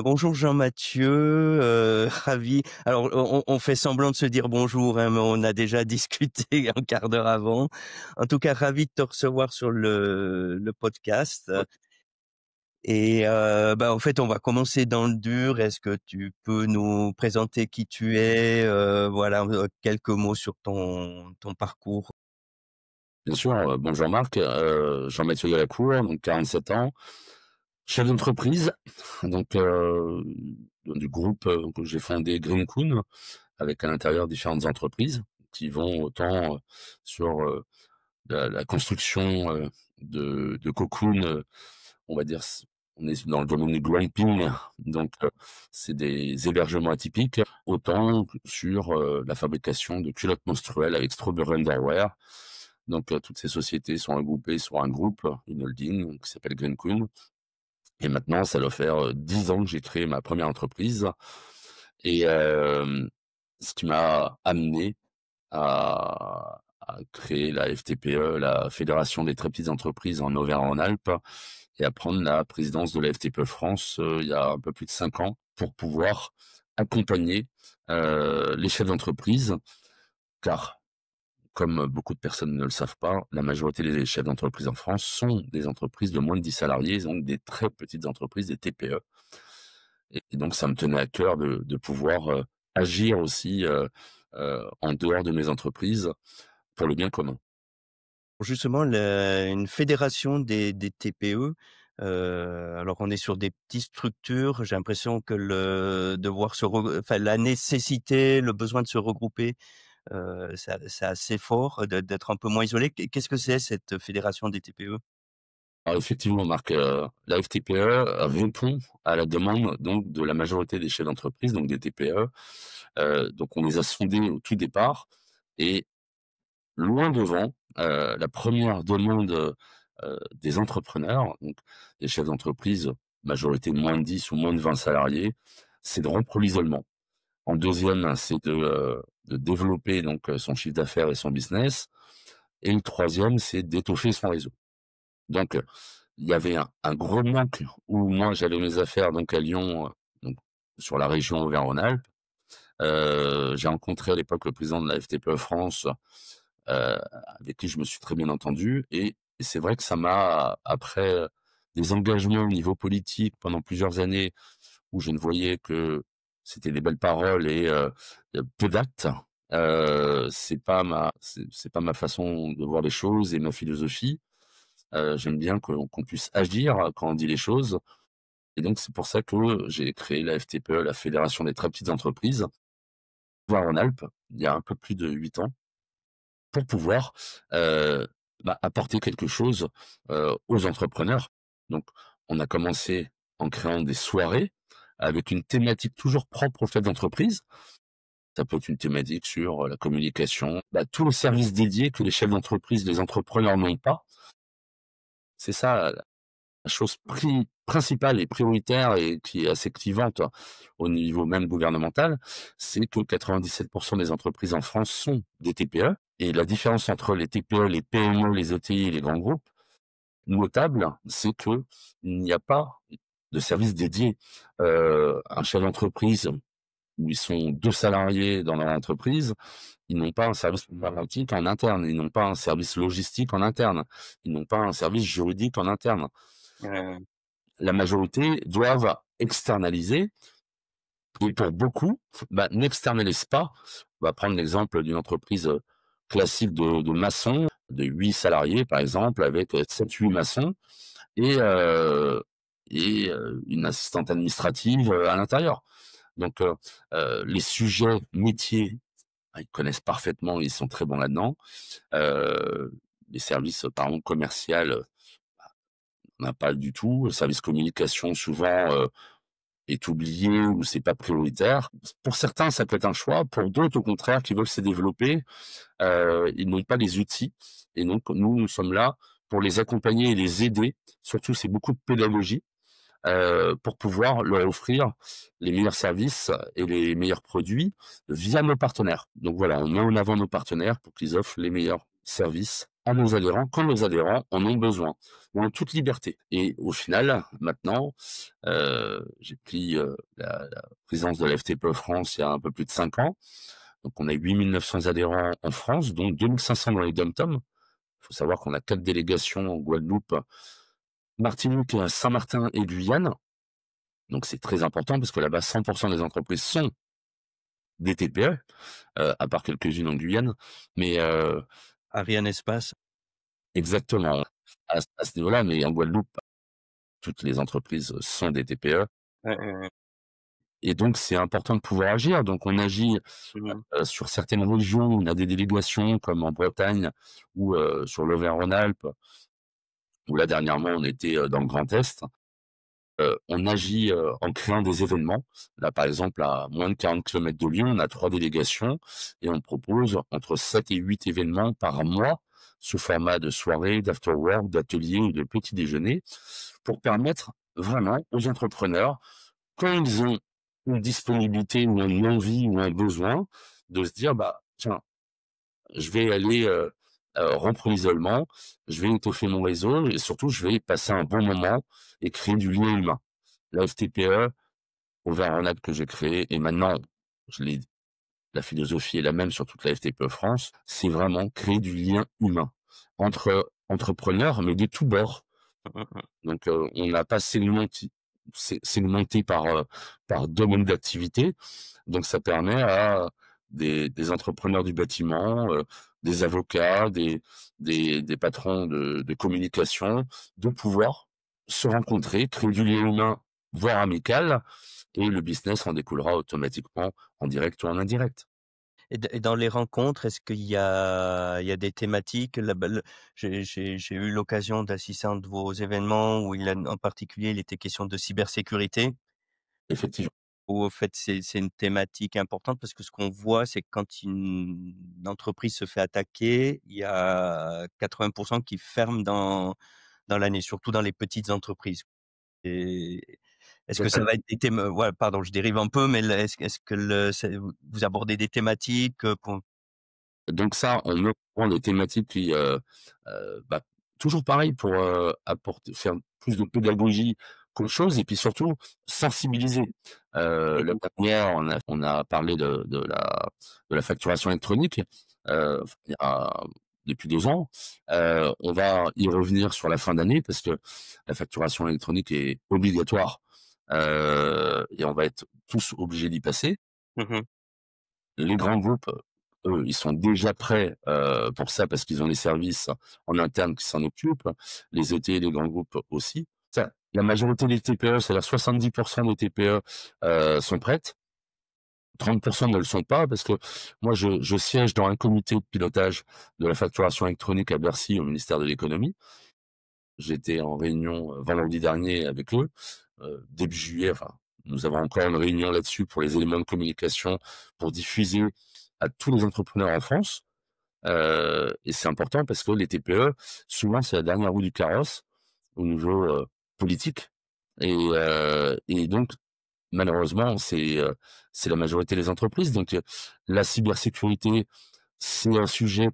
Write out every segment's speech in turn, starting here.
Bonjour Jean-Mathieu, ravi. Alors on fait semblant de se dire bonjour, hein, mais on a déjà discuté un quart d'heure avant. En tout cas, ravi de te recevoir sur le podcast et en fait, on va commencer dans le dur. Est-ce que tu peux nous présenter qui tu es? Voilà, quelques mots sur ton parcours. Bien sûr, bonjour Marc, Jean-Mathieu Delacour, donc 47 ans, chef d'entreprise, donc du groupe que j'ai fondé Greencoon, avec à l'intérieur différentes entreprises qui vont autant sur la construction de cocoons, on va dire, on est dans le domaine du glamping, donc c'est des hébergements atypiques, autant sur la fabrication de culottes menstruelles avec Strawberry Underwear. Donc toutes ces sociétés sont regroupées sur un groupe, une holding qui s'appelle Greencoon. Et maintenant, ça doit faire 10 ans que j'ai créé ma première entreprise. Et ce qui m'a amené à créer la FTPE, la Fédération des très petites entreprises en Auvergne-Rhône-Alpes, et à prendre la présidence de la FTPE France il y a un peu plus de 5 ans pour pouvoir accompagner les chefs d'entreprise, car comme beaucoup de personnes ne le savent pas, la majorité des chefs d'entreprise en France sont des entreprises de moins de 10 salariés, donc des très petites entreprises, des TPE. Et donc, ça me tenait à cœur de pouvoir agir aussi en dehors de mes entreprises pour le bien commun. Justement, une fédération des TPE, alors on est sur des petites structures. J'ai l'impression que le devoir la nécessité, le besoin de se regrouper, c'est assez fort d'être un peu moins isolé. Qu'est-ce que c'est cette fédération des TPE? Alors effectivement, Marc, la FTPE répond à la demande donc de la majorité des chefs d'entreprise, donc des TPE. Donc on les a sondés au tout départ et loin devant, la première demande des entrepreneurs, donc des chefs d'entreprise, majorité de moins de 10 ou moins de 20 salariés, c'est de rompre l'isolement. En deuxième, c'est de développer donc son chiffre d'affaires et son business. Et le troisième, c'est d'étoffer son réseau. Donc, il y avait un gros manque où moi j'avais mes affaires donc à Lyon, donc sur la région Auvergne-Rhône-Alpes. J'ai rencontré à l'époque le président de la FTPE France, avec qui je me suis très bien entendu. Et c'est vrai que ça m'a, après des engagements au niveau politique pendant plusieurs années, où je ne voyais que c'était des belles paroles et peu d'actes. C'est pas ma façon de voir les choses et ma philosophie. J'aime bien qu'on puisse agir quand on dit les choses. Et donc c'est pour ça que j'ai créé la FTPE, la Fédération des très petites entreprises, en Alpes, il y a un peu plus de 8 ans, pour pouvoir apporter quelque chose aux entrepreneurs. Donc on a commencé en créant des soirées avec une thématique toujours propre aux chefs d'entreprise. Ça peut être une thématique sur la communication, tous les services dédiés que les chefs d'entreprise, les entrepreneurs n'ont pas. C'est ça la chose principale et prioritaire et qui est assez clivante au niveau même gouvernemental, c'est que 97% des entreprises en France sont des TPE. Et la différence entre les TPE, les PME, les ETI et les grands groupes, notable, c'est que il n'y a pas de service dédié. Un chef d'entreprise où ils sont 2 salariés dans leur entreprise, ils n'ont pas un service informatique en interne, ils n'ont pas un service logistique en interne, ils n'ont pas un service juridique en interne. La majorité doivent externaliser et pour beaucoup, n'externalisent pas. On va prendre l'exemple d'une entreprise classique de maçons, de 8 salariés par exemple, avec 7-8 maçons et une assistante administrative à l'intérieur. Donc les sujets métiers, ils connaissent parfaitement, ils sont très bons là-dedans. Les services, par exemple, commercial, on n'a pas du tout. Le service communication, souvent, est oublié ou c'est pas prioritaire. Pour certains, ça peut être un choix. Pour d'autres, au contraire, qui veulent se développer, ils n'ont pas les outils. Et donc, nous sommes là pour les accompagner et les aider. Surtout, c'est beaucoup de pédagogie pour pouvoir leur offrir les meilleurs services et les meilleurs produits via nos partenaires. Donc voilà, on met en avant nos partenaires pour qu'ils offrent les meilleurs service à nos adhérents quand nos adhérents en ont besoin, en toute liberté. Et au final, maintenant, j'ai pris, la présidence de la FTPE France il y a un peu plus de 5 ans. Donc on a 8 900 adhérents en France, dont 2 500 dans les DOM-TOM. Il faut savoir qu'on a 4 délégations en Guadeloupe, Martinique, Saint-Martin et Guyane. Donc c'est très important parce que là-bas, 100 des entreprises sont des TPE, à part quelques-unes en Guyane. Mais Ariane Espace. exactement, à ce niveau-là, mais en Guadeloupe, toutes les entreprises sont des TPE Ouais, ouais, ouais. et donc c'est important de pouvoir agir. Donc on agit, Mmh. sur certaines régions, on a des délégations comme en Bretagne ou sur l'Auvergne-Rhône-Alpes, où là dernièrement on était, dans le Grand Est. On agit, en créant des événements. Là, par exemple, à moins de 40 kilomètres de Lyon, on a 3 délégations et on propose entre 7 et 8 événements par mois sous format de soirées, d'after-work, d'ateliers ou de petits déjeuners pour permettre vraiment aux entrepreneurs, quand ils ont une disponibilité ou une envie ou un besoin, de se dire: «Bah, tiens, je vais aller, rompre l'isolement, je vais étoffer mon réseau et surtout je vais passer un bon moment et créer du lien humain». La FTPE, Auvergne-Rhône-Alpes que j'ai créée et maintenant, je l'ai la philosophie est la même sur toute la FTPE France, c'est vraiment créer du lien humain entre entrepreneurs, mais de tous bords. Mmh mh, mmh. Donc, on n'a pas segmenté par domaine d'activité. Donc ça permet à des entrepreneurs du bâtiment, des avocats, des patrons de communication, de pouvoir se rencontrer, créer du lien humain, voire amical, et le business en découlera automatiquement en direct ou en indirect. Et dans les rencontres, est-ce qu'il y a des thématiques? Là, bah, j'ai eu l'occasion d'assister à un de vos événements où en particulier, il était question de cybersécurité, Effectivement. où au fait, c'est une thématique importante parce que ce qu'on voit, c'est que quand une entreprise se fait attaquer, il y a 80 qui ferment dans l'année, surtout dans les petites entreprises. Et est-ce que ça va être des thèmes, ouais, pardon, je dérive un peu, mais est-ce que vous abordez des thématiques, qu'on Donc ça, on met au courant des thématiques qui, bah, toujours pareil pour, apporter faire plus de pédagogie qu'autre chose et puis surtout sensibiliser. mmh L'année mh. dernière, on a parlé de la facturation électronique, il y a depuis 2 ans. On va y revenir sur la fin d'année parce que la facturation électronique est obligatoire, et on va être tous obligés d'y passer. Mmh. Les grands groupes, eux, ils sont déjà prêts, pour ça parce qu'ils ont les services en interne qui s'en occupent. Les ETI, les grands groupes aussi. Ça, la majorité des TPE, c'est-à-dire 70 des TPE, sont prêtes. 30 ne le sont pas parce que moi je siège dans un comité de pilotage de la facturation électronique à Bercy, au ministère de l'économie. J'étais en réunion, vendredi dernier avec eux, début juillet, enfin, nous avons encore une réunion là-dessus pour les éléments de communication, pour diffuser à tous les entrepreneurs en France. Et c'est important parce que les TPE, souvent, c'est la dernière roue du carrosse au niveau, politique et donc malheureusement, c'est la majorité des entreprises. Donc, la cybersécurité, c'est un sujet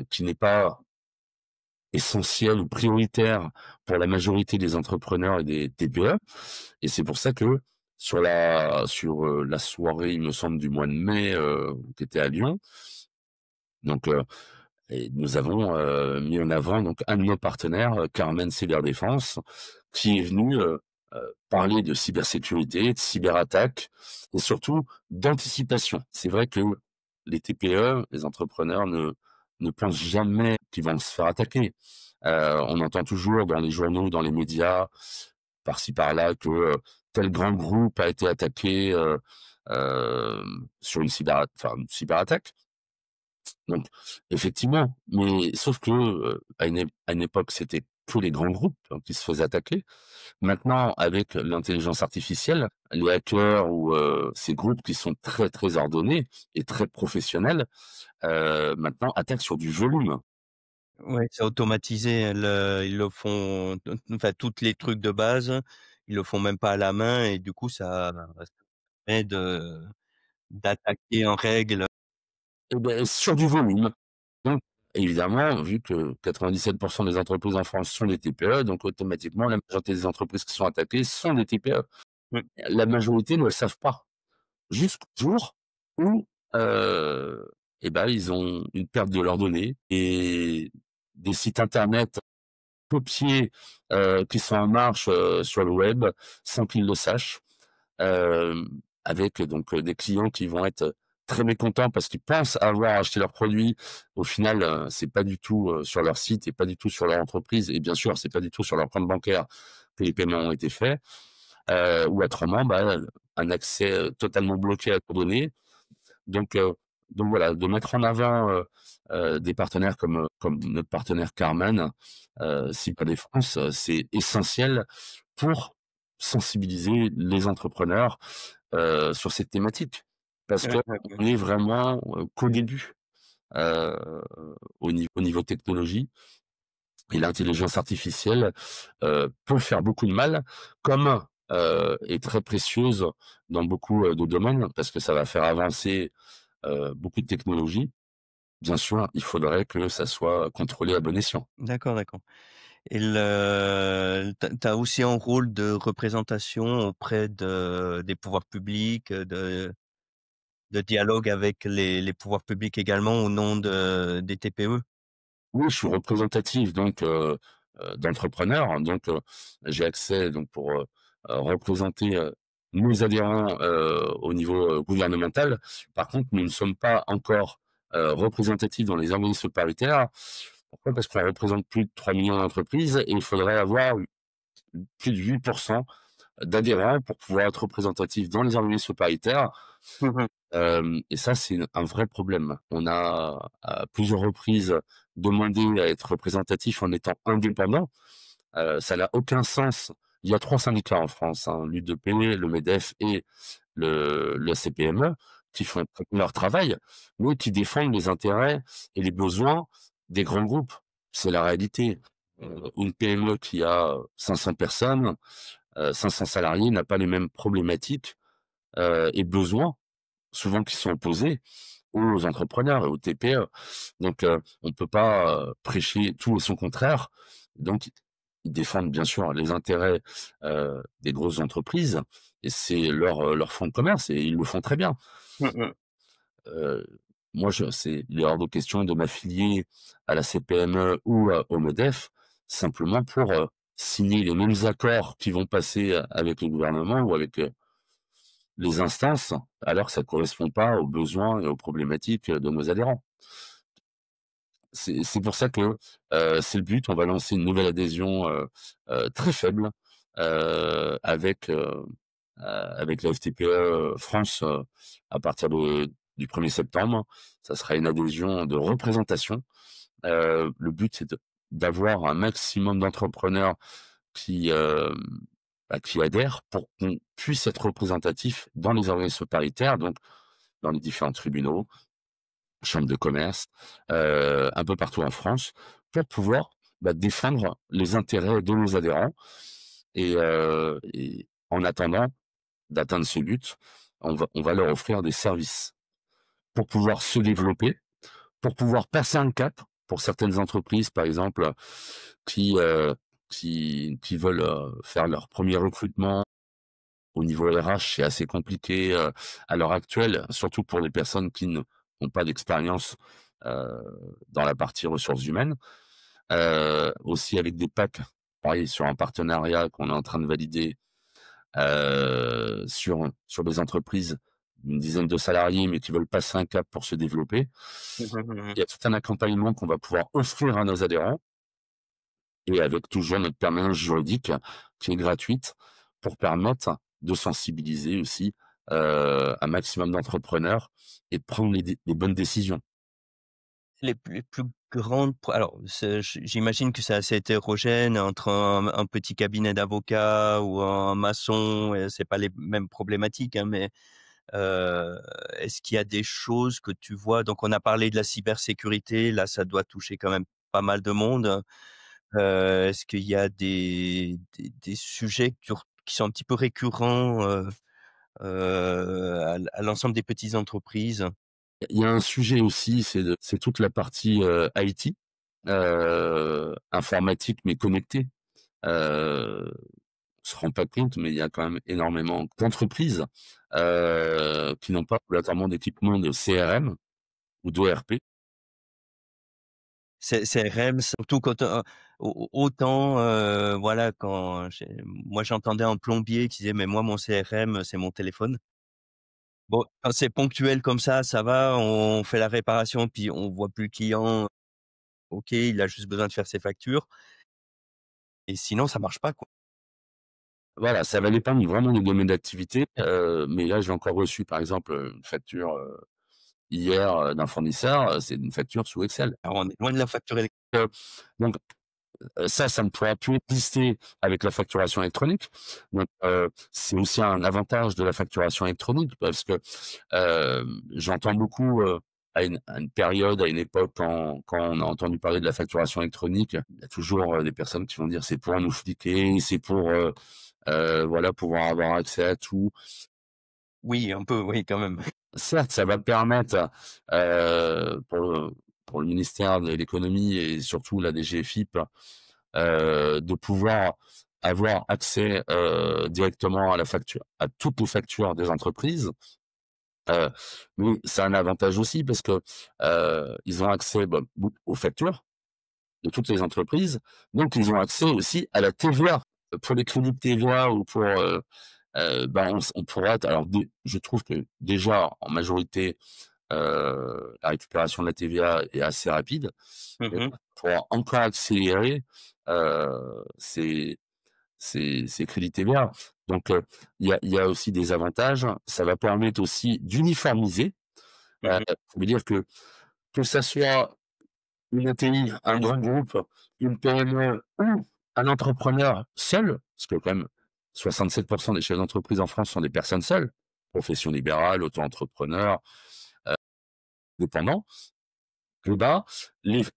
qui n'est pas essentiel ou prioritaire pour la majorité des entrepreneurs et des TPE. Et c'est pour ça que sur la soirée, il me semble, du mois de mai, qui était à Lyon, donc et nous avons, mis en avant donc un de nos partenaires, Carmen Cyberdéfense, qui est venu, parler de cybersécurité, de cyberattaques et surtout d'anticipation. C'est vrai que les TPE, les entrepreneurs ne pensent jamais qu'ils vont se faire attaquer. On entend toujours dans les journaux, dans les médias, par-ci par-là que, tel grand groupe a été attaqué, sur une cyberattaque. Donc effectivement, mais sauf que, à une époque, c'était que les grands groupes, hein, qui se faisaient attaquer. Maintenant, avec l'intelligence artificielle, les hackers ou, ces groupes qui sont très, très ordonnés et très professionnels, maintenant attaquent sur du volume. Ouais, c'est automatisé, ils le font, enfin, toutes les trucs de base, ils le font même pas à la main et du coup, ça permet d'attaquer en règle. Et beh, sur du volume. Évidemment, vu que 97 des entreprises en France sont des TPE, donc automatiquement, la majorité des entreprises qui sont attaquées sont des TPE. Mmh. La majorité ne le savent pas. Jusqu'au jour où, et ben, ils ont une perte de leurs données et des sites internet copiés, qui sont en marche, sur le web sans qu'ils le sachent. Avec donc des clients qui vont être très mécontents parce qu'ils pensent avoir acheté leurs produits. Au final, c'est pas du tout, sur leur site et pas du tout sur leur entreprise et bien sûr, c'est pas du tout sur leur compte bancaire que les paiements ont été faits. Ou autrement, bah, un accès, totalement bloqué à leurs données. Donc heu, donc voilà, de mettre en avant, des partenaires comme notre partenaire Carman, Cyberdéfense, c'est essentiel pour sensibiliser les entrepreneurs, sur cette thématique. Parce Ouais, qu'on ouais, ouais. est vraiment, qu'au début, heu, au niveau technologie et l'intelligence artificielle, peut faire beaucoup de mal, comme, est très précieuse dans beaucoup, de domaines parce que ça va faire avancer, beaucoup de technologies. Bien sûr, il faudrait que ça soit contrôlé à bon escient. D'accord, d'accord. Et tu as aussi un rôle de représentation auprès des pouvoirs publics, de dialogue avec les pouvoirs publics également au nom des TPE? Oui, je suis représentatif donc d'entrepreneurs, hein, donc j'ai accès donc pour, représenter, nos adhérents, au niveau, gouvernemental. Par contre, nous ne sommes pas encore, représentatifs dans les organismes paritaires. Pourquoi? Parce qu'on représente plus de 3 millions d'entreprises et il faudrait avoir plus de 8 d'adhérents pour pouvoir être représentatif dans les organismes paritaires. Mmh. Et ça, c'est un vrai problème. On a, à plusieurs reprises, demandé à être représentatif en étant indépendant. Ça n'a aucun sens. Il y a 3 syndicats en France, hein, l'UDP, le MEDEF et le CPME, qui font leur travail, mais qui défendent les intérêts et les besoins des grands groupes. C'est la réalité. Une PME qui a 500 personnes, 500 salariés n'a pas les mêmes problématiques, et besoins, souvent qui sont opposés aux entrepreneurs et aux TPE. Donc, on peut pas, prêcher tout et son contraire. Donc, ils défendent bien sûr les intérêts, des grosses entreprises et c'est leur fonds de commerce et ils le font très bien. Mmh mh. Heu, moi, il est hors de question de m'affilier à la CPME ou, au MEDEF, simplement pour, signer les mêmes accords qui vont passer, avec le gouvernement ou avec, les instances, alors que ça correspond pas aux besoins et aux problématiques, de nos adhérents. C'est pour ça que, c'est le but. On va lancer une nouvelle adhésion, très faible, avec la FTPE France, à partir du 1er septembre. Ça sera une adhésion de représentation. Le but, c'est d'avoir un maximum d'entrepreneurs qui, qui adhèrent pour qu'on puisse être représentatif dans les organismes paritaires, donc dans les différents tribunaux, chambres de commerce, un peu partout en France, pour pouvoir, défendre les intérêts de nos adhérents et en attendant d'atteindre ce but, on va leur offrir des services pour pouvoir se développer, pour pouvoir passer un cap. Pour certaines entreprises, par exemple, qui, heu, qui veulent, faire leur premier recrutement au niveau RH, c'est assez compliqué, à l'heure actuelle, surtout pour les personnes qui n'ont pas d'expérience, heu, dans la partie ressources humaines. Aussi avec des packs, pareil sur un partenariat qu'on est en train de valider, sur des entreprises d'une dizaine de salariés, mais qui veulent passer un cap pour se développer. Mmh mh, mmh mh. Il y a tout un accompagnement qu'on va pouvoir offrir à nos adhérents et avec toujours notre permanence juridique qui est gratuite pour permettre de sensibiliser aussi, un maximum d'entrepreneurs et de prendre les bonnes décisions. Les plus grandes pro alors j'imagine que c'est assez hétérogène entre un petit cabinet d'avocats ou un maçon et c'est pas les mêmes problématiques, hein, mais Heu, est-ce qu'il y a des choses que tu vois donc on a parlé de la cybersécurité, là, ça doit toucher quand même pas mal de monde. Est-ce qu'il y a des sujets qui sont un petit peu récurrents, à l'ensemble des petites entreprises? Il y a un sujet aussi, c'est toute la partie, IT, informatique mais connectée. On se rend pas compte, mais il y a quand même énormément d'entreprises, qui n'ont pas obligatoirement d'équipement de CRM ou d'ERP. CRM, surtout quand, autant, voilà, moi j'entendais un plombier qui disait: «Mais moi mon CRM, c'est mon téléphone». Bon, quand c'est ponctuel comme ça va, on fait la réparation, puis on voit plus le client. OK, il a juste besoin de faire ses factures et sinon ça marche pas, quoi. Voilà, ça va dépendre vraiment du domaine d'activité, mais là, j'ai encore reçu, par exemple, une facture, hier, d'un fournisseur, c'est une facture sous Excel. Alors on est loin de la facture élec Heu, donc ça ne pourra plus exister avec la facturation électronique. Donc, c'est aussi un avantage de la facturation électronique parce que, j'entends beaucoup, à une période, à une époque, quand on a entendu parler de la facturation électronique, il y a toujours, des personnes qui vont dire: «C'est pour nous fliquer, c'est pour, voilà, pouvoir avoir accès à tout». oui, un peu, oui, quand même. Certes, ça va permettre, pour le ministère de l'économie et surtout la DGFiP, de pouvoir avoir accès, directement à la facture à toutes les factures des entreprises. Heu, mais ça a un avantage aussi parce que, ils ont accès, bah, aux factures de toutes les entreprises, donc ils ont accès aussi à la TVA. Pour les crédits de TVA ou pour, ben, on pourra alors dé je trouve que déjà en majorité, la récupération de la TVA est assez rapide, mais Mmh. pour encore accélérer, ces ces crédits TVA. Donc, il y a aussi des avantages. Ça va permettre aussi d'uniformiser, Mmh. ça veut dire que ça soit une ATI, un grand groupe, une PME ou un entrepreneur seul, parce que quand même 67 des chefs d'entreprise en France sont des personnes seules, profession libérale, auto-entrepreneur, dépendant, eh ben,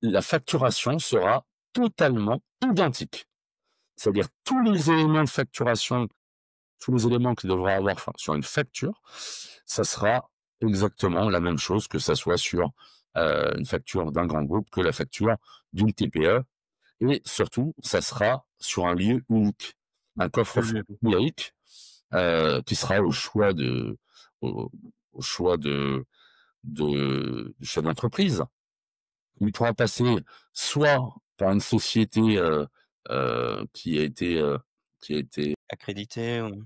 la facturation sera totalement identique. C'est-à-dire tous les éléments de facturation, tous les éléments qu'il devra avoir, enfin, sur une facture, ça sera exactement la même chose que ça soit sur, une facture d'un grand groupe que la facture d'une TPE. Et surtout, ça sera sur un lieu unique, un coffre-fort Mmh. numérique, qui sera au au choix du chef d'entreprise. Il pourra passer soit par une société, qui a été, qui a été Accrédité ou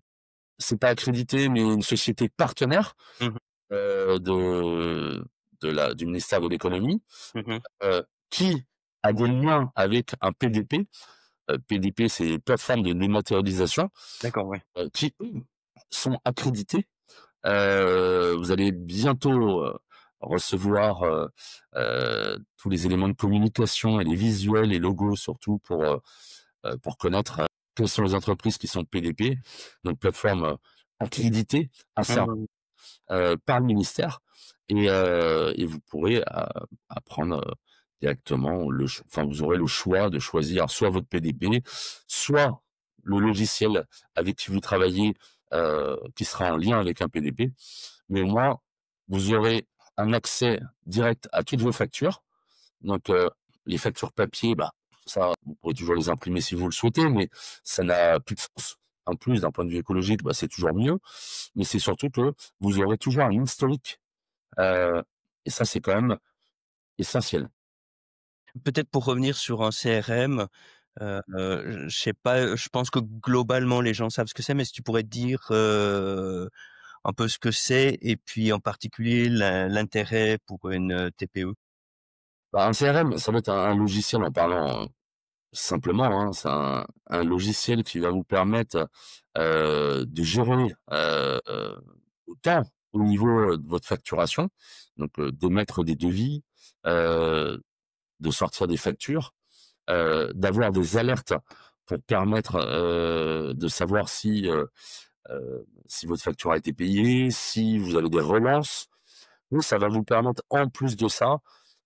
c'est pas accrédité, mais une société partenaire, mmh. de du ministère de l'économie, Mmh. qui a des liens avec un PDP. PDP, c'est plateforme de dématérialisation, D'accord, ouais. qui eux, sont accrédités. Vous allez bientôt, recevoir, tous les éléments de communication et les visuels et logos surtout pour connaître, quelles sont les entreprises qui sont PDP, donc plateforme, accréditée, Mmh. par le ministère et vous pourrez apprendre, directement enfin, vous aurez le choix de choisir soit votre PDP, soit le logiciel avec qui vous travaillez, qui sera en lien avec un PDP. Mais au moins, vous aurez un accès direct à toutes vos factures. Donc, les factures papier, bah, ça, vous pourrez toujours les imprimer si vous le souhaitez, mais ça n'a plus de sens. En plus, d'un point de vue écologique, bah, c'est toujours mieux, mais c'est surtout que vous aurez toujours un historique, heu et ça, c'est quand même essentiel. Peut-être pour revenir sur un CRM, je sais pas, je pense que globalement les gens savent ce que c'est, mais si tu pourrais dire, un peu ce que c'est et puis en particulier l'intérêt pour une, TPE? Bah, un CRM, ça va être un logiciel en parlant, simplement, hein, c'est un logiciel qui va vous permettre, de gérer, autant au niveau, de votre facturation, donc d'émettre des devis, heu, de sortir des factures, d'avoir des alertes pour permettre, de savoir si votre facture a été payée, si vous avez des relances. Oui, ça va vous permettre en plus de ça,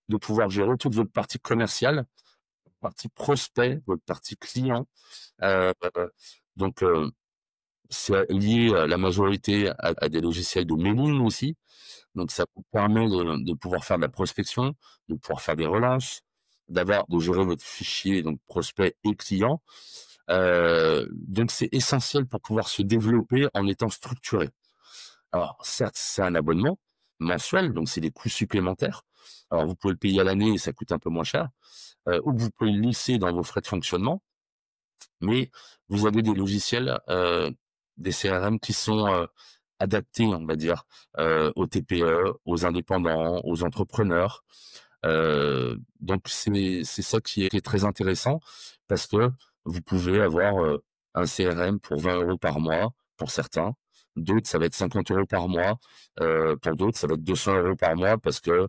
de pouvoir gérer toute votre partie commerciale, partie prospect, votre partie client. Heu, donc c'est lié, la majorité à des logiciels de mailing aussi. Donc ça vous permet de pouvoir faire de la prospection, de pouvoir faire des relances, de gérer votre fichier, donc prospect et client. Donc c'est essentiel pour pouvoir se développer en étant structuré. Alors certes, c'est un abonnement mensuel, donc c'est des coûts supplémentaires. Alors vous pouvez le payer à l'année et ça coûte un peu moins cher, ou vous pouvez le lisser dans vos frais de fonctionnement, mais vous avez des logiciels, des CRM qui sont, adaptés, on va dire, aux TPE, aux indépendants, aux entrepreneurs. Donc c'est ça qui est très intéressant parce que vous pouvez avoir, un CRM pour 20 € par mois pour certains. D'autres, ça va être 50 € par mois. Pour d'autres, ça va être 200 € par mois parce que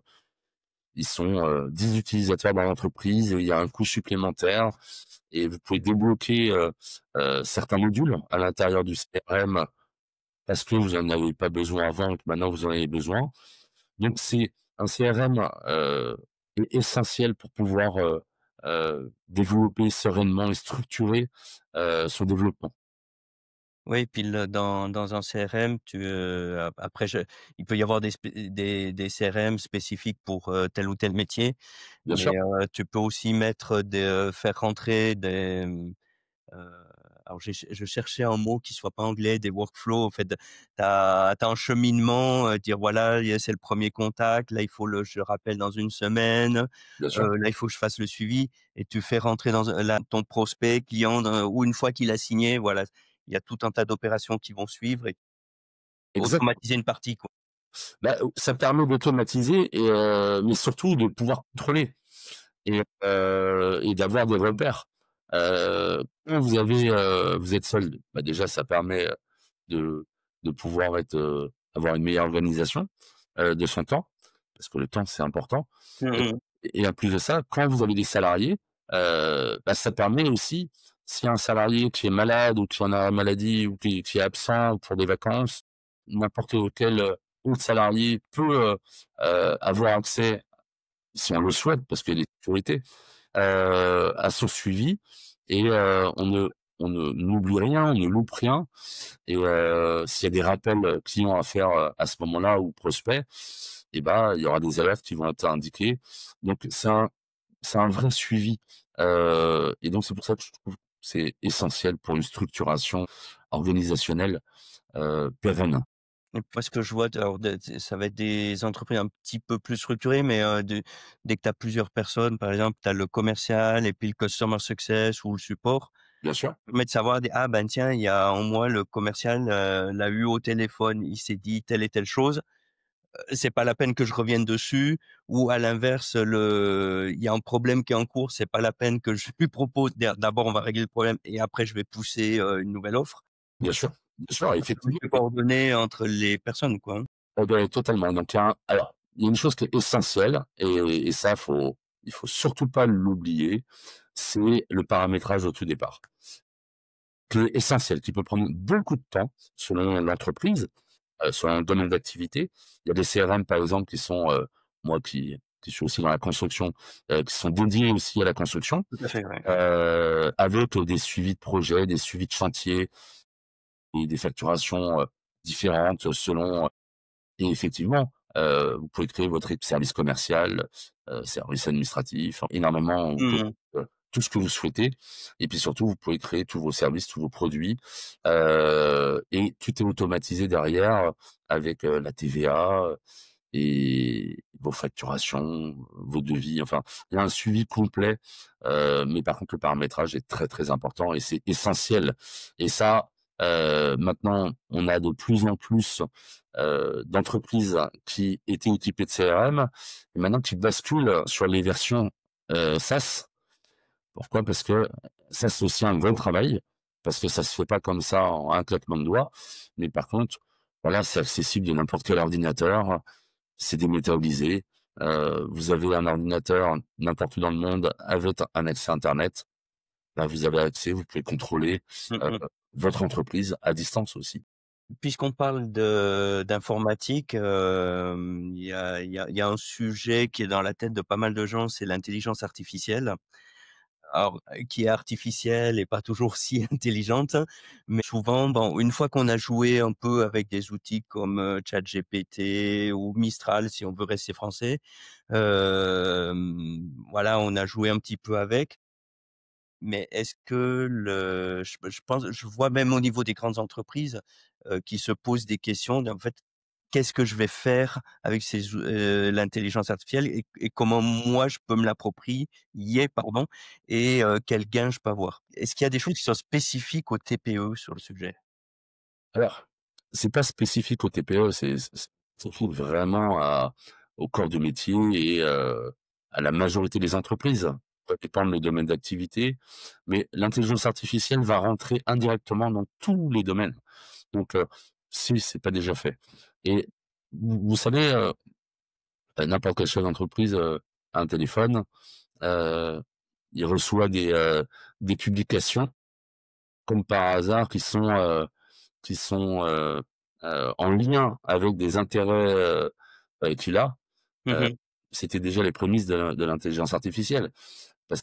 ils sont, 10 utilisateurs dans l'entreprise et il y a un coût supplémentaire et vous pouvez débloquer, certains modules à l'intérieur du CRM parce que vous en avez pas besoin avant et que maintenant vous en avez besoin. Donc c'est un CRM, est essentiel pour pouvoir, développer sereinement et structurer, son développement. Oui, puis dans un CRM, après il peut y avoir des CRM spécifiques pour, tel ou tel métier, Bien mais, sûr, tu peux aussi mettre faire rentrer Heu, alors je cherchais un mot qui soit pas anglais, des workflows, en fait, tu as un cheminement, dire voilà, c'est le premier contact, là il faut je le rappelle dans une semaine, bien sûr. là il faut que je fasse le suivi et tu fais rentrer dans là ton prospect, client ou une fois qu'il a signé, voilà, il y a tout un tas d'opérations qui vont suivre et Exact. automatiser une partie, quoi. Bah, ça permet d'automatiser et mais surtout de pouvoir contrôler et d'avoir des repères. Quand vous êtes seul, bah, déjà ça permet, de pouvoir avoir une meilleure organisation, de son temps, parce que le temps c'est important Mmh et mh. en plus de ça, quand vous avez des salariés, bah, ça permet aussi, s'il y a un salarié qui est malade ou qui en a maladie ou qui est absent pour des vacances, n'importe quel, autre salarié peut, avoir accès, si on le souhaite, parce qu'il y a des sécurités, à son suivi et on ne n'oublie rien, on ne loupe rien et s'il y a des rappels, clients à faire, à ce moment-là ou prospects et ben, il y aura des alertes qui vont être indiquées. Donc c'est un vrai suivi, et donc c'est pour ça que je trouve que c'est essentiel pour une structuration organisationnelle, pérenne. Et parce que je vois, alors ça va être des entreprises un petit peu plus structurées, mais dès que tu as plusieurs personnes, par exemple, tu as le commercial et puis le customer success ou le support, Bien sûr, permet de savoir «Ah ben tiens, il y a un mois, le commercial, l'a eu au téléphone, il s'est dit telle et telle chose, c'est pas la peine que je revienne dessus» ou à l'inverse, il y a un problème qui est en cours, c'est pas la peine que je lui propose d'abord on va régler le problème et après je vais pousser, une nouvelle offre. bien sûr, Ça permet effectivement. de coordonner entre les personnes, quoi, hein. Ouais, totalement. Donc il y a une chose qui est essentielle et ça il faut surtout pas l'oublier, c'est le paramétrage au tout départ. Qui est essentiel, qui peut prendre beaucoup de temps selon l'entreprise, selon le domaine d'activité. Il y a des CRM par exemple qui sont, moi qui suis aussi dans la construction, qui sont dédiés aussi à la construction, Tout à fait, ouais. avec des suivis de projets, des suivis de chantiers et des facturations, différentes selon. Et effectivement, vous pouvez créer votre service commercial, service administratif, énormément, vous pouvez, Mmh mh. tout ce que vous souhaitez et puis surtout, vous pouvez créer tous vos services, tous vos produits, et tout est automatisé derrière, avec, la TVA, et vos facturations, vos devis, enfin, il y a un suivi complet, mais par contre le paramétrage est très, très important et c'est essentiel et ça, maintenant on a de plus en plus, d'entreprises qui étaient équipées de CRM et maintenant qui basculent sur les versions, SaaS. Pourquoi? Parce que ça, c'est aussi un vrai travail, parce que ça se fait pas comme ça en un claquement de doigts, mais par contre, voilà, c'est accessible de n'importe quel ordinateur, c'est déméthodisé. Vous avez un ordinateur n'importe où dans le monde avec un accès internet, bah, vous avez accès, vous pouvez contrôler, Mmh heu, mh. votre entreprise à distance aussi. Puisqu'on parle d'informatique, il y a un sujet qui est dans la tête de pas mal de gens, c'est l'intelligence artificielle. alors, qui est artificielle et pas toujours si intelligente, mais souvent, bon, une fois qu'on a joué un peu avec des outils comme, ChatGPT ou Mistral, si on veut rester français, voilà, on a joué un petit peu avec. Mais est-ce que je pense je vois même au niveau des grandes entreprises, qui se posent des questions en fait, qu'est-ce que je vais faire avec l'intelligence artificielle et comment moi je peux me l'approprier, pardon et quels gains je peux avoir? Est-ce qu'il y a des choses qui sont spécifiques aux TPE sur le sujet? Alors, c'est pas spécifique aux TPE, c'est spécifique vraiment au corps de métier et à la majorité des entreprises. Ça dépend de mes domaines d'activité, mais l'intelligence artificielle va rentrer indirectement dans tous les domaines. Donc, si c'est pas déjà fait. Et vous savez, n'importe quel chef d'entreprise, a un téléphone, heu, il reçoit des publications comme par hasard qui sont en lien avec des intérêts, qu'il a. Heu, Mmh. C'était déjà les prémices de l'intelligence artificielle. Parce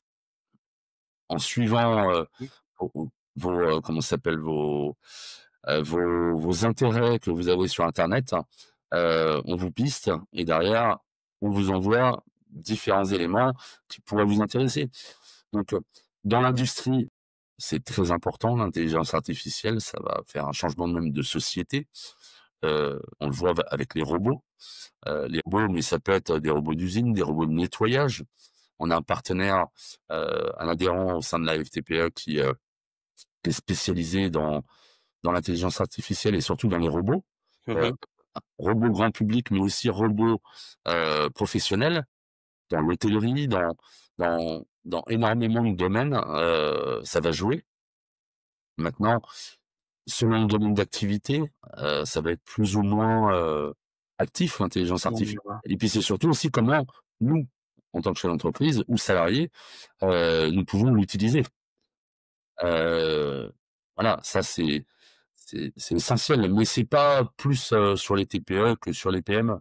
qu'en suivant, Oui. comment ça s'appelle? Vos intérêts que vous avez sur internet, on vous piste et derrière, on vous envoie différents éléments qui pourraient vous intéresser. Donc, dans l'industrie, c'est très important l'intelligence artificielle, ça va faire un changement même de société. On le voit avec les robots. Les robots, mais ça peut être des robots d'usine, des robots de nettoyage. On a un partenaire, un adhérent au sein de la FTPE qui est spécialisé dans l'intelligence artificielle et surtout dans les robots. Heu, Mmh. Robots grand public, mais aussi robots, professionnels, dans l'hôtellerie, dans énormément de domaines, ça va jouer. Maintenant, selon le domaine d'activité, ça va être plus ou moins, actif, l'intelligence artificielle et puis c'est surtout aussi comment nous, en tant que chef d'entreprise ou salariés, nous pouvons l'utiliser. Heu, voilà, ça c'est essentiel, mais c'est pas plus, sur les TPE que sur les PME.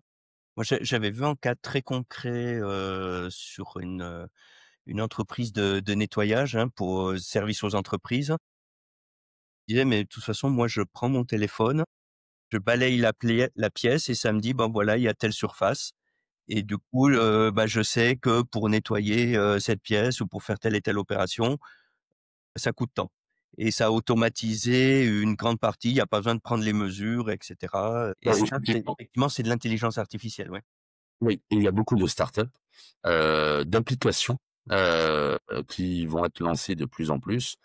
Moi, j'avais vu un cas très concret, sur une entreprise de nettoyage, hein, pour, service aux entreprises. Il disait: «Mais de toute façon, moi, je prends mon téléphone, je balaye la pièce et ça me dit, ben, voilà, il y a telle surface et du coup, bah, je sais que pour nettoyer, cette pièce ou pour faire telle et telle opération, ça coûte tant» et ça a automatisé une grande partie. Il y a pas besoin de prendre les mesures et cetera, et Bah, ça, c'est effectivement, effectivement, c'est de l'intelligence artificielle, ouais. oui et il y a beaucoup de startups, d'applications, qui vont être lancées de plus en plus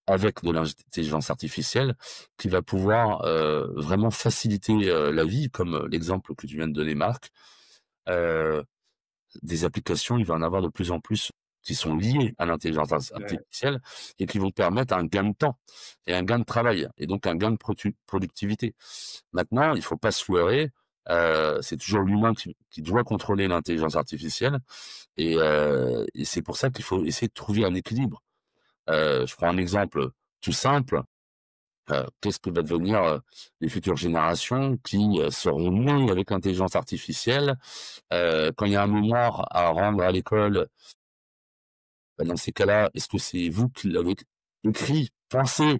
avec de l'intelligence artificielle qui va pouvoir, vraiment faciliter, la vie comme, l'exemple que tu viens de donner Marc. Heu, des applications, il va en avoir de plus en plus qui sont liées à l'intelligence Ouais. artificielle et qui vont permettre un gain de temps et un gain de travail et donc un gain de productivité. Maintenant, il faut pas se leurrer, c'est toujours l'humain qui doit contrôler l'intelligence artificielle et c'est pour ça qu'il faut essayer de trouver un équilibre. Je prends un exemple tout simple, qu'est-ce que va devenir, les futures générations qui, seront nées avec l'intelligence artificielle? Quand il y a un mémoire à rendre à l'école, bah, dans ces cas-là, est-ce que c'est vous qui l'avez écrit, pensé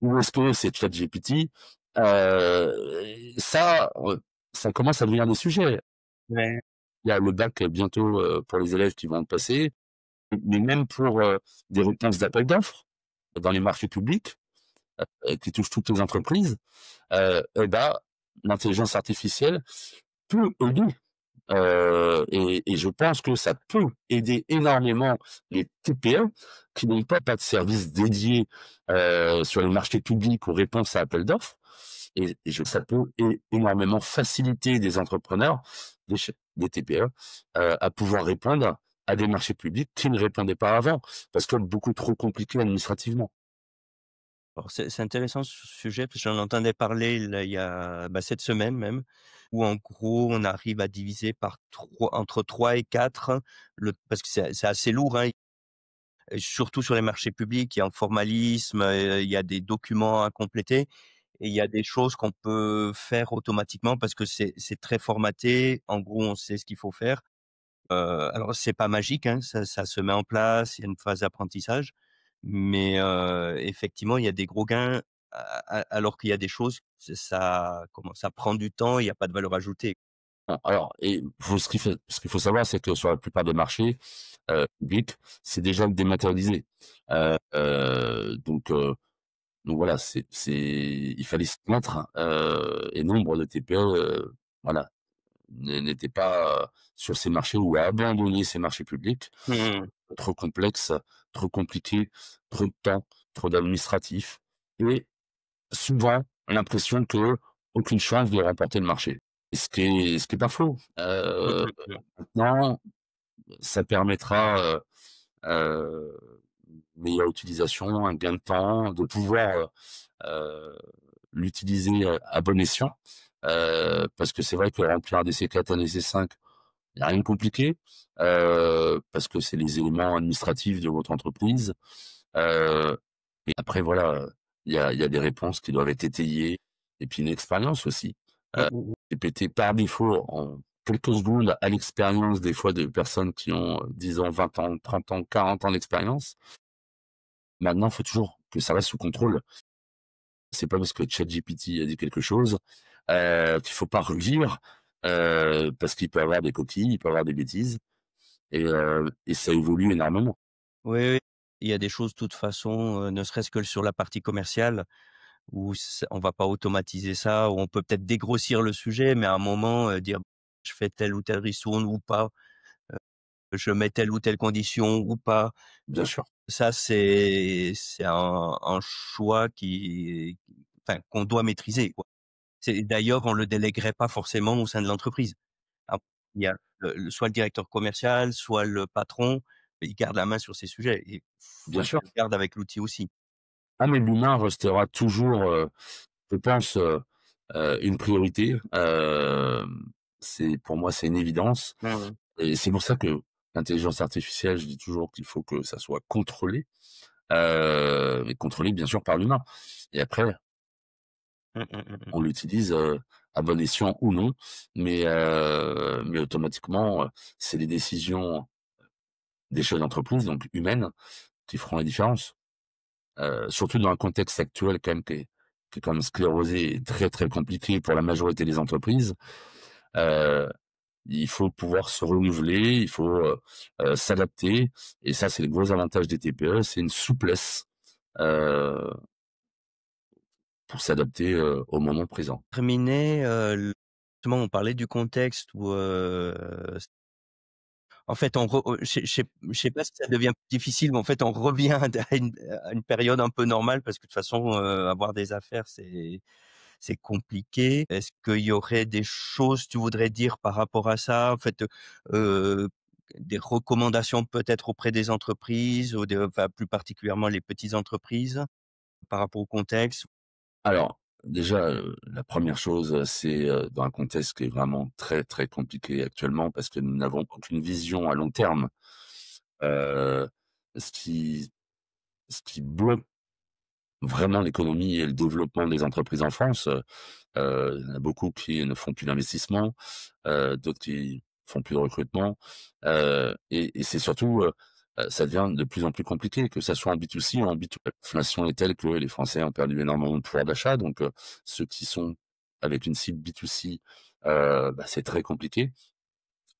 ou est-ce que c'est ChatGPT? Ça, ça commence à devenir des sujets. Ouais. Il y a le bac bientôt, pour les élèves qui vont le passer, mais même pour, des réponses d'appels d'offres dans les marchés publics, qui touchent toutes les entreprises, et bah, l'intelligence artificielle peut aider. Et je pense que ça peut aider énormément les TPE qui n'ont pas de service dédié, sur les marchés publics ou réponse à appel d'offres ça peut énormément faciliter des entrepreneurs, des TPE, à pouvoir répondre à des marchés publics qui ne répondaient pas avant, parce que beaucoup trop compliqué administrativement. Alors c'est intéressant ce sujet parce que j'en entendais parler là, il y a, bah, cette semaine même, où en gros on arrive à diviser par 3 entre 3 et 4 le parce que c'est assez lourd, hein, et surtout sur les marchés publics, il y a un formalisme, il y a des documents à compléter et il y a des choses qu'on peut faire automatiquement parce que c'est très formaté. En gros, on sait ce qu'il faut faire Alors c'est pas magique, hein, ça se met en place, il y a une phase d'apprentissage, mais effectivement, il y a des gros gains alors qu'il y a des choses, ça prend du temps, il y a pas de valeur ajoutée. Alors et faut ce qu'il faut savoir, c'est que sur la plupart des marchés, publics, c'est déjà dématérialisé. Donc voilà, il fallait s'y mettre, et nombre de TPE, voilà, n'étaient pas, sur ces marchés ou à abandonner ces marchés publics. Mmh. Trop complexe, trop compliqué, trop de temps, trop d'administratif et souvent l'impression que aucune chance de remporter le marché. Et ce qui est pas faux. Mmh mh, mmh. Maintenant, ça permettra, heu, une meilleure utilisation, un gain de temps, de pouvoir, heu, l'utiliser, à bon escient. Parce que c'est vrai que remplir un DC4, un DC5, il y a rien de compliqué, parce que c'est les éléments administratifs de votre entreprise. Heu et après voilà, il y a des réponses qui doivent être étayées et puis une expérience aussi. Mmh Heu, mh, mmh. Répéter par défaut en quelques secondes à l'expérience des fois de personnes qui ont, 10 ans, 20 ans, 30 ans, 40 ans d'expérience. Maintenant, il faut toujours que ça reste sous contrôle. C'est pas parce que ChatGPT a dit quelque chose, qu'il faut pas relire, parce qu'il peut avoir des coquilles, il peut avoir des bêtises et ça évolue énormément. Oui, oui, il y a des choses de toute façon, ne serait-ce que sur la partie commerciale où on va pas automatiser ça, où on peut peut-être dégrossir le sujet, mais à un moment, dire: «Je fais telle ou telle ristourne ou pas, je mets telle ou telle condition ou pas». Bien sûr, Ça, c'est un choix enfin, qu'on doit maîtriser, quoi. C'est d'ailleurs, on le délèguerait pas forcément au sein de l'entreprise. Ah, il y a soit le directeur commercial, soit le patron, il garde la main sur ces sujets et faut bien qu'il sûr. le garde avec l'outil aussi. Ah mais l'humain restera toujours, je pense, une priorité. C'est pour moi, c'est une évidence Mmh. et c'est pour ça que l'intelligence artificielle, je dis toujours qu'il faut que ça soit contrôlé, mais contrôlé bien sûr par l'humain et après Mmh mh, mmh mh. on l'utilise, à bon escient ou non, mais automatiquement, c'est les décisions des chefs d'entreprise, donc humaines, qui feront la différence. Surtout dans un contexte actuel quand même qui est quand même sclérosé et très, très compliqué pour la majorité des entreprises. Heu, il faut pouvoir se renouveler, il faut, s'adapter et ça, c'est le gros avantage des TPE, c'est une souplesse, heu, pour s'adapter, au moment présent. Terminé, justement, on parlait du contexte où, en fait, je sais pas si ça devient plus difficile, mais en fait, on revient à une période un peu normale parce que de toute façon, avoir des affaires, c'est compliqué. Est-ce qu'il y aurait des choses, tu voudrais dire par rapport à ça? En fait, heu, des recommandations peut-être auprès des entreprises ou enfin, plus particulièrement les petites entreprises par rapport au contexte? Alors, déjà, la première chose, c'est, dans un contexte qui est vraiment très, très compliqué actuellement parce que nous n'avons aucune vision à long terme. Heu, ce qui ce qui bloque vraiment l'économie et le développement des entreprises en France, il y en a beaucoup qui ne font plus d'investissement, d'autres qui font plus de recrutement, et c'est surtout, ça devient de plus en plus compliqué, que ça soit en B2C ou en B2B. L'inflation est telle que les Français ont perdu énormément de pouvoir d'achat, donc ceux qui sont avec une cible B2C, c'est très compliqué.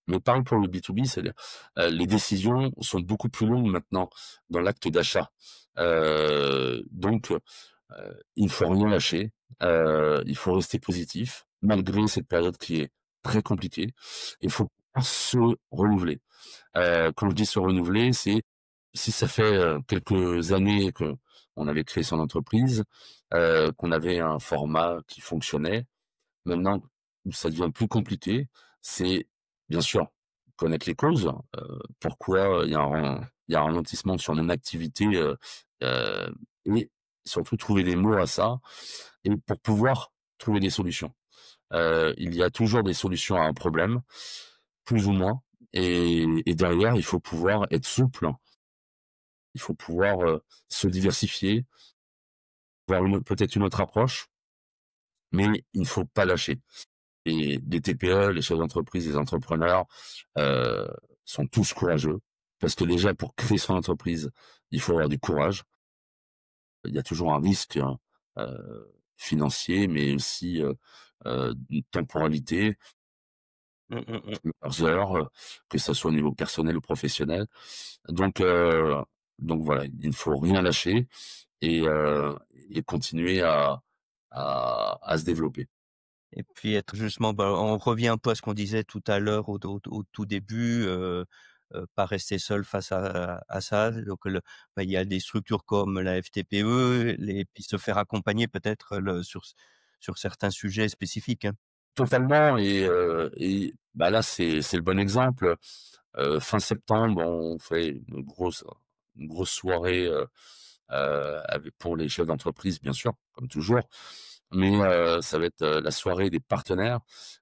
Mais pareil pour le B2B, c'est-à-dire, les décisions sont beaucoup plus longues maintenant dans l'acte d'achat. Donc il ne faut rien lâcher, il faut rester positif malgré cette période qui est très compliquée. Il faut pas se renouveler. Quand je dis se renouveler, c'est si ça fait, quelques années qu'on avait créé son entreprise, qu'on avait un format qui fonctionnait. Maintenant où ça devient plus compliqué, c'est bien sûr connaître les causes, pourquoi il y a un ralentissement sur mon activité, et surtout trouver des mots à ça et pour pouvoir trouver des solutions. Il y a toujours des solutions à un problème, plus ou moins et derrière, il faut pouvoir être souple, il faut pouvoir, se diversifier, avoir peut-être une autre approche, mais il ne faut pas lâcher. Et les TPE, les chefs d'entreprise, les entrepreneurs, heu, sont tous courageux parce que déjà pour créer son entreprise, il faut avoir du courage. Il y a toujours un risque, hein, financier, mais aussi, une temporalité, Mmh, mmh mh. plusieurs heures, que ça soit au niveau personnel ou professionnel. Donc heu, donc voilà, il ne faut rien lâcher et heu et continuer à se développer. Et puis être justement, bah, on revient un peu à ce qu'on disait tout à l'heure au tout début, pas rester seul face à ça. Donc bah, il y a des structures comme la FTPE, les puis se faire accompagner peut-être sur certains sujets spécifiques, hein. Totalement et bah, là, c'est le bon exemple. Fin septembre, on fait une grosse soirée, avec pour les chefs d'entreprise, bien sûr, comme toujours. Mais, ça va être, la soirée des partenaires.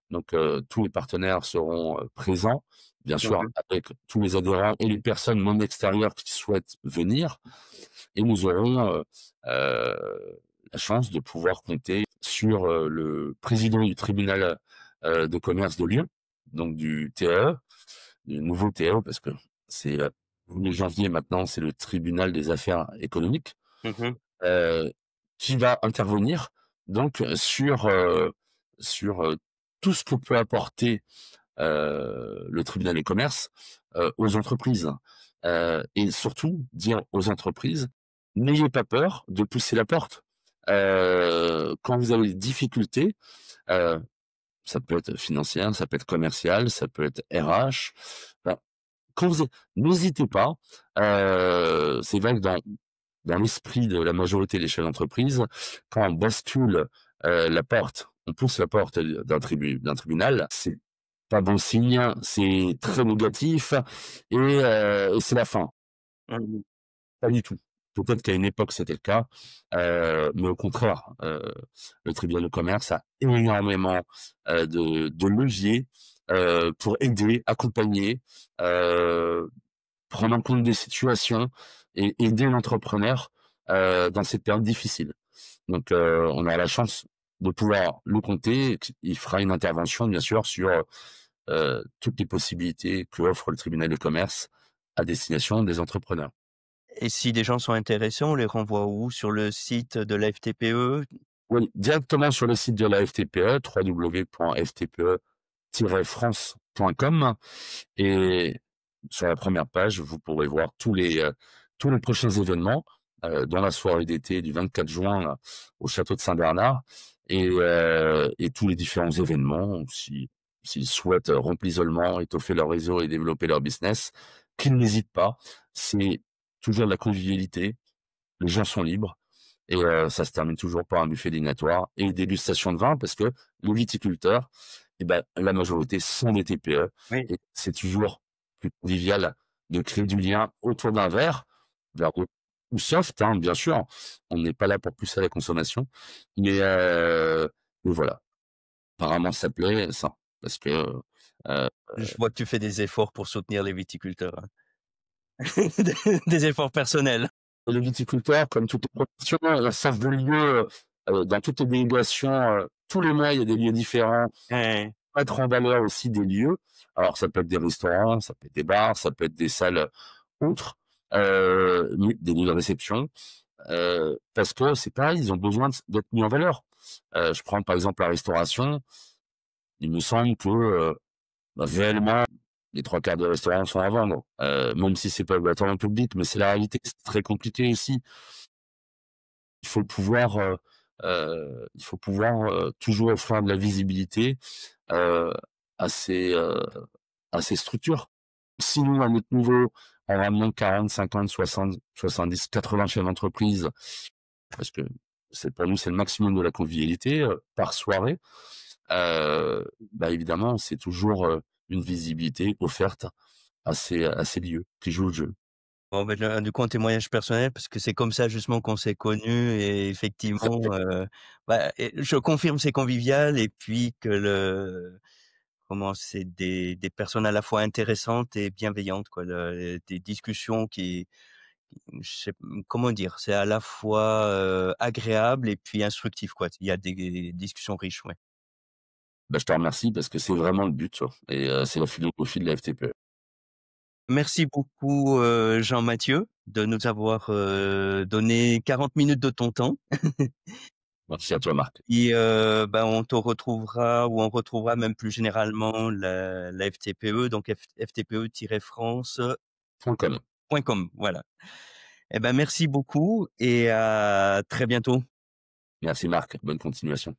Donc, tous les partenaires seront, présents, bien Mmh sûr, mh. avec tous les adhérents et les personnes non extérieures qui souhaitent venir. Et nous aurons, la chance de pouvoir compter sur, le président du tribunal, de commerce de Lyon, donc du TAE, du nouveau TAE parce que c'est, 1er janvier maintenant, c'est le tribunal des affaires économiques, Mmh. heu, qui va intervenir donc sur, tout ce que peut apporter, le tribunal des commerces, aux entreprises. Et surtout dire aux entreprises: «N'ayez pas peur de pousser la porte». Quand vous avez des difficultés, heu, ça peut être financière, ça peut être commercial, ça peut être RH, enfin, quand vous n'hésitez pas, c'est vrai que dans l'esprit de la majorité des chefs d'entreprise, quand on bascule, la porte, on pousse la porte, d'un tribunal, c'est pas bon signe, c'est très négatif et c'est la fin. Mmh. Pas du tout. Peut-être qu'à une époque c'était le cas, mais au contraire, le tribunal de commerce a énormément, de leviers, pour aider, accompagner, heu, prendre en compte des situations et aider l'entrepreneur, dans cette période difficile. Donc, on a la chance de pouvoir le compter et qu'il fera une intervention bien sûr sur, toutes les possibilités que offre le tribunal de commerce à destination des entrepreneurs. Et si des gens sont intéressés, on les renvoie où? Sur le site de la FTPE? Oui, directement sur le site de la FTPE, www.ftpe-france.com et sur la première page, vous pourrez voir tous les prochains événements, dont la soirée d'été du 24 juin là, au château de Saint-Bernard et tous les différents événements. S'ils souhaitent rompre l'isolement, étoffer leur réseau et développer leur business, qu'ils n'hésitent pas. C'est toujours de la convivialité, les gens sont libres et ça se termine toujours par un buffet dînatoire et une dégustation de vin parce que les viticulteurs, et ben, la majorité sont des TPE Oui. et c'est toujours plus convivial de créer du lien autour d'un verre ou soft, hein, bien sûr. On n'est pas là pour pousser à la consommation, mais mais voilà. Apparemment ça plaît, ça, parce que, heu, Je vois que tu fais des efforts pour soutenir les viticulteurs, hein. Des efforts personnels. les viticulteurs, comme toutes les professions, savent de lieux, dans toutes les délégations, tous les mois, il y a des lieux différents. Ouais. Mettre en valeur aussi des lieux. Alors ça peut être des restaurants, ça peut être des bars, ça peut être des salles autres, des lieux de réception, parce que c'est pareil, ils ont besoin d'être mis en valeur. Je prends par exemple la restauration, il me semble que, bah, réellement, les 3/4 des restaurants sont à vendre, même si c'est pas obligatoirement public, mais c'est la réalité, c'est très compliqué ici. Il faut pouvoir, il faut pouvoir, toujours offrir de la visibilité, heu, à ces structures. Si nous, à notre niveau, on ramenant 40, 50, 60, 70, 80 chefs d'entreprise, parce que c'est pour nous, c'est le maximum de la convivialité, par soirée, bah, évidemment, c'est toujours, une visibilité offerte à ces lieux qui jouent le jeu. Bon, ben, là, du coup, un témoignage personnel parce que c'est comme ça justement qu'on s'est connus et effectivement, bah et je confirme, c'est convivial et puis que c'est des personnes à la fois intéressantes et bienveillantes, quoi. Des discussions je sais comment dire? C'est à la fois, agréable et puis instructif, quoi. Il y a des discussions riches, ouais. Bah, je te remercie parce que c'est vraiment le but et c'est la philosophie de la FTPE. Merci beaucoup, Jean-Mathieu, de nous avoir, donné 40 minutes de ton temps. Merci à toi, Marc. Et bah, on te retrouvera ou on retrouvera même plus généralement la FTPE, donc ftpe-france.com. .com. Voilà. Eh ben, merci beaucoup et à très bientôt. Merci, Marc. Bonne continuation.